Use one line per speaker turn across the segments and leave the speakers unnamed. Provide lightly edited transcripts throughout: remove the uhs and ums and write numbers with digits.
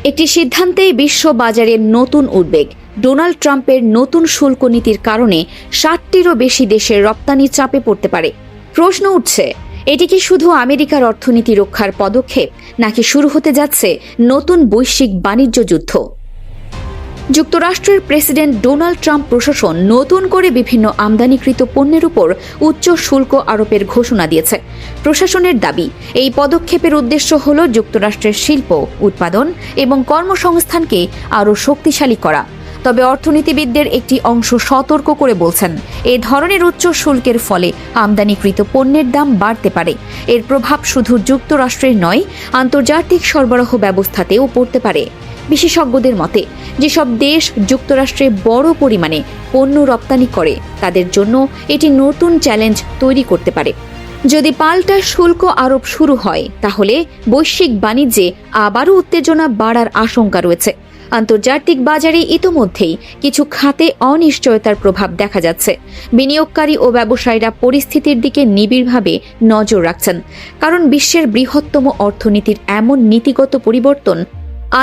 একটি সিদ্ধান্তেই বিশ্ব বাজারে নতুন উদ্বেগ। ডোনাল্ড ট্রাম্পের নতুন শুল্ক নীতির কারণে 60টিরও বেশি দেশের রপ্তানি চাপে পড়তে পারে। প্রশ্ন উঠছে, এটি কি শুধু আমেরিকার অর্থনীতি রক্ষার পদক্ষেপ, নাকি শুরু হতে যাচ্ছে নতুন বৈশ্বিক বাণিজ্য যুদ্ধ? যুক্তরাষ্ট্রের প্রেসিডেন্ট ডোনাল্ড ট্রাম্প প্রশাসন নতুন করে বিভিন্ন আমদানিকৃত পণ্যের উপর উচ্চ শুল্ক আরোপের ঘোষণা দিয়েছে। প্রশাসনের দাবি, এই পদক্ষেপের উদ্দেশ্য হল যুক্তরাষ্ট্রের শিল্প, উৎপাদন এবং কর্মসংস্থানকে আরও শক্তিশালী করা। তবে অর্থনীতিবিদদের একটি অংশ সতর্ক করে বলছেন, এ ধরনের উচ্চ শুল্কের ফলে আমদানিকৃত পণ্যের দাম বাড়তে পারে। এর প্রভাব শুধু যুক্তরাষ্ট্রের নয়, আন্তর্জাতিক সরবরাহ ব্যবস্থাতেও পড়তে পারে। বিশেষজ্ঞদের মতে, যেসব দেশ যুক্তরাষ্ট্রে বড় পরিমাণে পণ্য রপ্তানি করে তাদের জন্য এটি নতুন চ্যালেঞ্জ তৈরি করতে পারে। যদি পাল্টা শুল্ক আরোপ শুরু হয়, তাহলে বৈশ্বিক বাণিজ্যে আবারও উত্তেজনা বাড়ার আশঙ্কা রয়েছে। আন্তর্জাতিক বাজারে ইতোমধ্যেই কিছু খাতে অনিশ্চয়তার প্রভাব দেখা যাচ্ছে। বিনিয়োগকারী ও ব্যবসায়ীরা পরিস্থিতির দিকে নিবিড়ভাবে নজর রাখছেন, কারণ বিশ্বের বৃহত্তম অর্থনীতির এমন নীতিগত পরিবর্তন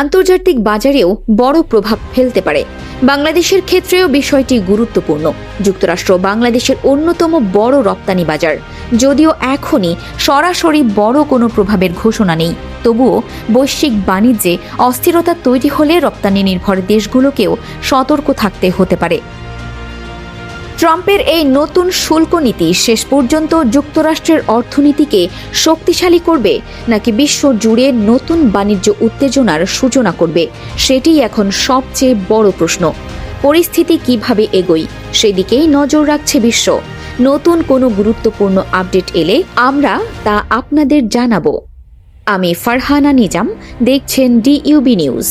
আন্তর্জাতিক বাজারেও বড় প্রভাব ফেলতে পারে। বাংলাদেশের ক্ষেত্রেও বিষয়টি গুরুত্বপূর্ণ। যুক্তরাষ্ট্র বাংলাদেশের অন্যতম বড় রপ্তানি বাজার। যদিও এখনই সরাসরি বড় কোনো প্রভাবের ঘোষণা নেই, তবুও বৈশ্বিক বাণিজ্যে অস্থিরতা তৈরি হলে রপ্তানি নির্ভর দেশগুলোকেও সতর্ক থাকতে হতে পারে। ট্রাম্পের এই নতুন শুল্ক নীতি শেষ পর্যন্ত যুক্তরাষ্ট্রের অর্থনীতিকে শক্তিশালী করবে, নাকি বিশ্ব জুড়ে নতুন বাণিজ্য উত্তেজনার সূচনা করবে, সেটিই এখন সবচেয়ে বড় প্রশ্ন। পরিস্থিতি কিভাবে এগোয়, সেদিকেই নজর রাখছে বিশ্ব। নতুন কোনো গুরুত্বপূর্ণ আপডেট এলে আমরা তা আপনাদের জানাবো। আমি ফারহানা নিজাম, দেখছেন DUB নিউজ।